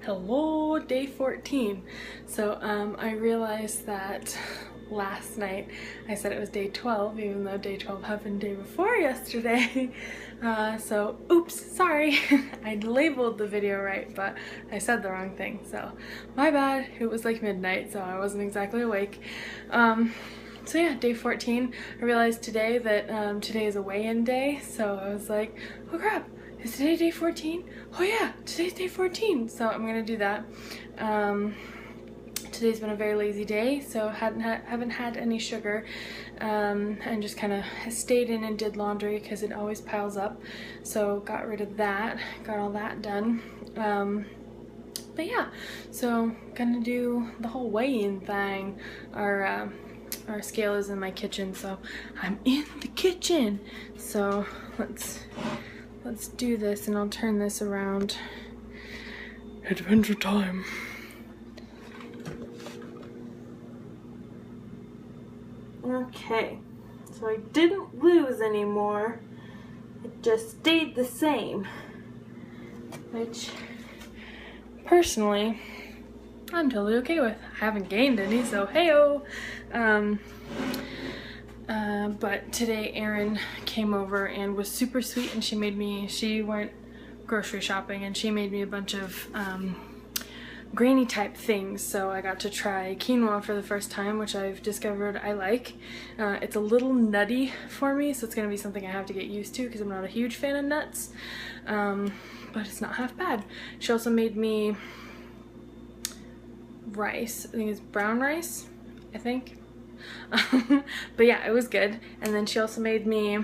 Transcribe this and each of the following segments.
Hello, day 14. So I realized that last night I said it was day 12, even though day 12 happened day before yesterday. So oops, sorry. I labeled the video right, but I said the wrong thing, so my bad. It was like midnight, so I wasn't exactly awake. So yeah, day 14. I realized today that today is a weigh-in day, so I was like, oh crap, is today day 14? Oh yeah, today's day 14, so I'm gonna do that. Today's been a very lazy day, so haven't had any sugar, and just kind of stayed in and did laundry because it always piles up. So got rid of that, got all that done. But yeah, so gonna do the whole weigh-in thing. Our scale is in my kitchen, so I'm in the kitchen. So let's do this, and I'll turn this around. Adventure time. Okay, so I didn't lose anymore. It just stayed the same, which personally I'm totally okay with. I haven't gained any, so hey-o. But today Erin came over and was super sweet, and she went grocery shopping and she made me a bunch of grainy type things. So I got to try quinoa for the first time, which I've discovered I like. It's a little nutty for me, so it's gonna be something I have to get used to because I'm not a huge fan of nuts, but it's not half bad. She also made me rice. I think it's brown rice, I think. But yeah, it was good. And then she also made me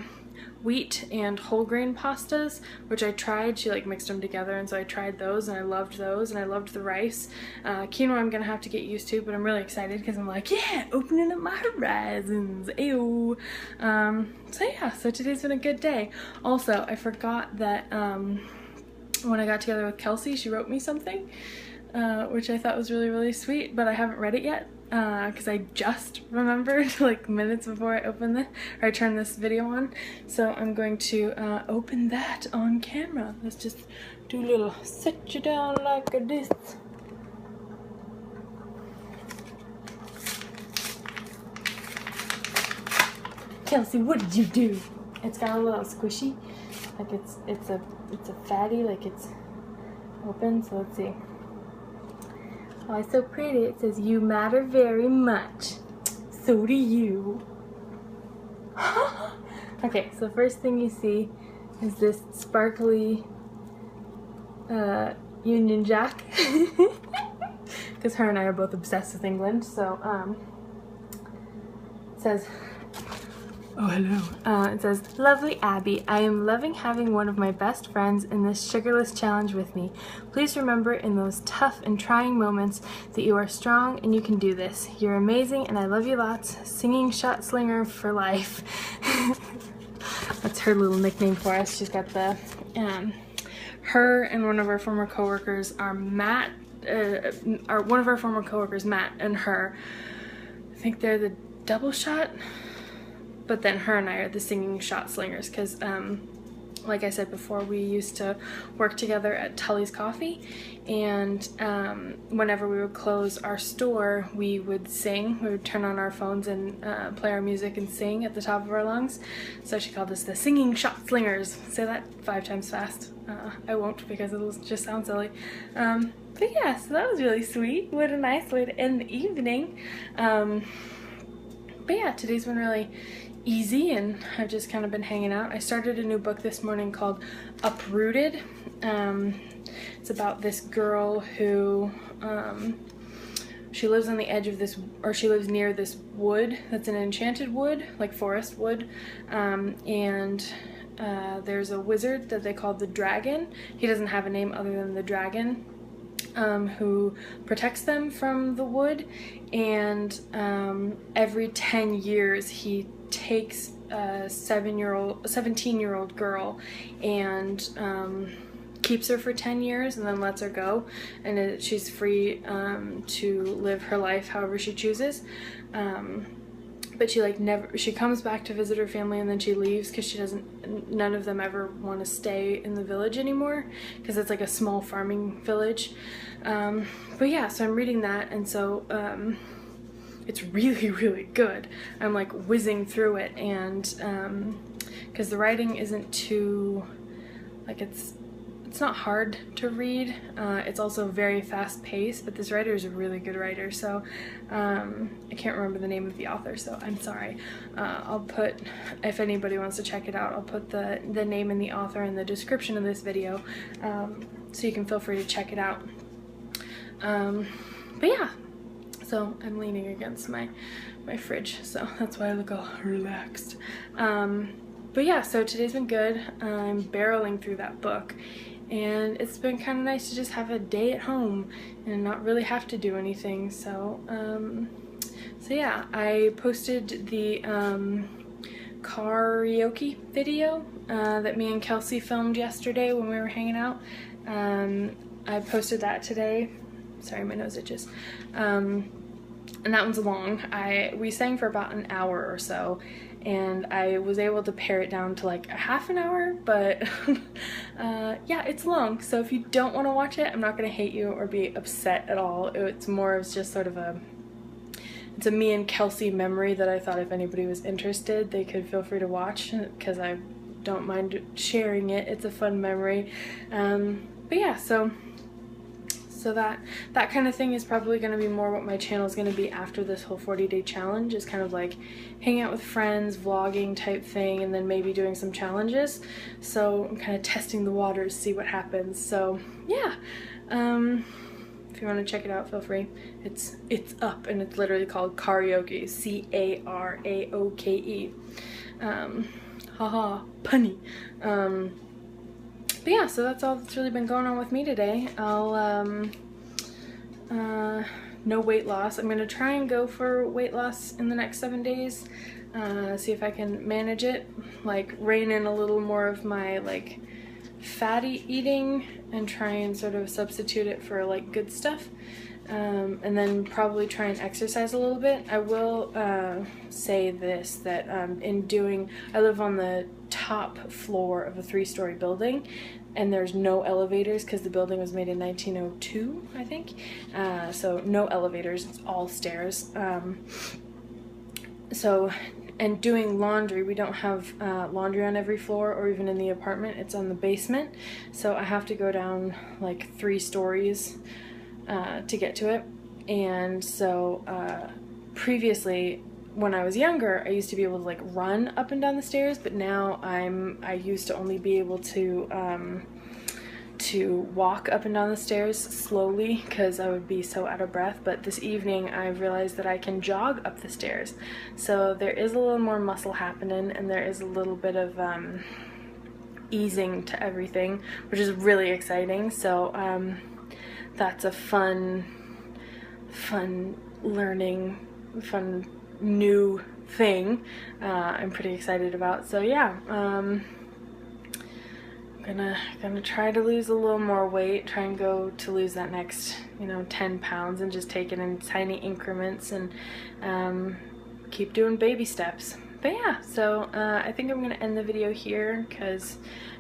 wheat and whole grain pastas, which I tried. She like mixed them together, and so I tried those, and I loved those, and I loved the rice. Quinoa I'm gonna have to get used to, but I'm really excited because I'm like, yeah, opening up my horizons. Ew. So yeah, so today's been a good day. Also, I forgot that when I got together with Kelsey, she wrote me something, which I thought was really, really sweet, but I haven't read it yet because I just remembered like minutes before I opened this, or I turned this video on. So I'm going to open that on camera. Let's just do a little sit you down like this. Kelsey, what did you do? It's got a little squishy, like it's a fatty, like it's open. So let's see. Oh, it's so pretty. It says, "You matter very much. So do you." Okay, so first thing you see is this sparkly Union Jack. Because her and I are both obsessed with England. So it says, oh, hello. It says, "Lovely Abby, I am loving having one of my best friends in this sugarless challenge with me. Please remember in those tough and trying moments that you are strong and you can do this. You're amazing and I love you lots. Singing Shot Slinger for life." That's her little nickname for us. She's got the, her and one of our former coworkers are Matt, one of our former coworkers, Matt, and her, I think they're the double shot. But then her and I are the Singing Shot Slingers because, like I said before, we used to work together at Tully's Coffee, and whenever we would close our store, we would sing. We would turn on our phones and play our music and sing at the top of our lungs. So she called us the Singing Shot Slingers. Say that 5 times fast. I won't because it'll just sound silly. But yeah, so that was really sweet. What a nice way to end the evening. But yeah, today's been really easy, and I've just kind of been hanging out. I started a new book this morning called Uprooted. It's about this girl who she lives on the edge of this, or she lives near this wood that's an enchanted wood, like forest wood, and there's a wizard that they call the Dragon. He doesn't have a name other than the Dragon, who protects them from the wood, and every 10 years he takes a 17-year-old girl and keeps her for 10 years and then lets her go, and she's free to live her life however she chooses. but she like she comes back to visit her family and then she leaves because none of them ever want to stay in the village anymore because it's like a small farming village. But yeah, so I'm reading that, and so it's really, really good. I'm like whizzing through it, and because the writing isn't too, like, it's not hard to read. It's also very fast paced, but this writer is a really good writer, so I can't remember the name of the author, so I'm sorry. I'll put, if anybody wants to check it out, I'll put the name and the author in the description of this video, so you can feel free to check it out. But yeah, so I'm leaning against my fridge, so that's why I look all relaxed. But yeah, so today's been good. I'm barreling through that book, and it's been kind of nice to just have a day at home and not really have to do anything. So so yeah, I posted the karaoke video that me and Kelsey filmed yesterday when we were hanging out. I posted that today. Sorry, my nose itches. And that one's long. We sang for about an hour or so, and I was able to pare it down to like a half an hour, but yeah, it's long. So if you don't want to watch it, I'm not going to hate you or be upset at all. It's more of just sort of it's a me and Kelsey memory that I thought if anybody was interested, they could feel free to watch, because I don't mind sharing it. It's a fun memory. But yeah, so that kind of thing is probably going to be more what my channel is going to be after this whole 40-day challenge, is kind of like hanging out with friends, vlogging type thing, and then maybe doing some challenges. So I'm kind of testing the waters, see what happens. So yeah, if you want to check it out, feel free. It's up, and it's literally called Karaoke, C-A-R-A-O-K-E. Haha, punny. But yeah, so that's all that's really been going on with me today. No weight loss. I'm gonna try and go for weight loss in the next 7 days. See if I can manage it, like rein in a little more of my like fatty eating and try and sort of substitute it for like good stuff. And then probably try and exercise a little bit. I will say this, that I live on the top floor of a 3-story building, and there's no elevators because the building was made in 1902, I think. So no elevators, it's all stairs. And doing laundry, we don't have laundry on every floor or even in the apartment. It's on the basement, so I have to go down like 3 stories to get to it. And so previously, when I was younger, I used to be able to like run up and down the stairs, but now I used to only be able to walk up and down the stairs slowly because I would be so out of breath. But this evening I've realized that I can jog up the stairs, so there is a little more muscle happening, and there is a little bit of easing to everything, which is really exciting. So that's a fun learning, fun new thing I'm pretty excited about. So yeah, I'm gonna try to lose a little more weight, try and go to lose that next 10 pounds, and just take it in tiny increments, and keep doing baby steps. But yeah, so I think I'm gonna end the video here because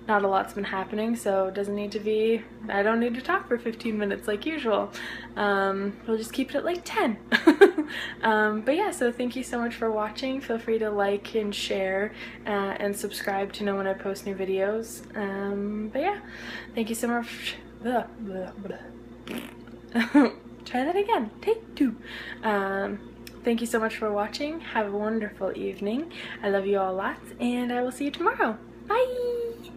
not a lot's been happening, so it doesn't need to be, I don't need to talk for 15 minutes like usual. We'll just keep it at like 10. But yeah, so thank you so much for watching. Feel free to like and share and subscribe to know when I post new videos. But yeah, thank you so much. Try that again, take 2. Thank you so much for watching. Have a wonderful evening. I love you all lots, and I will see you tomorrow. Bye!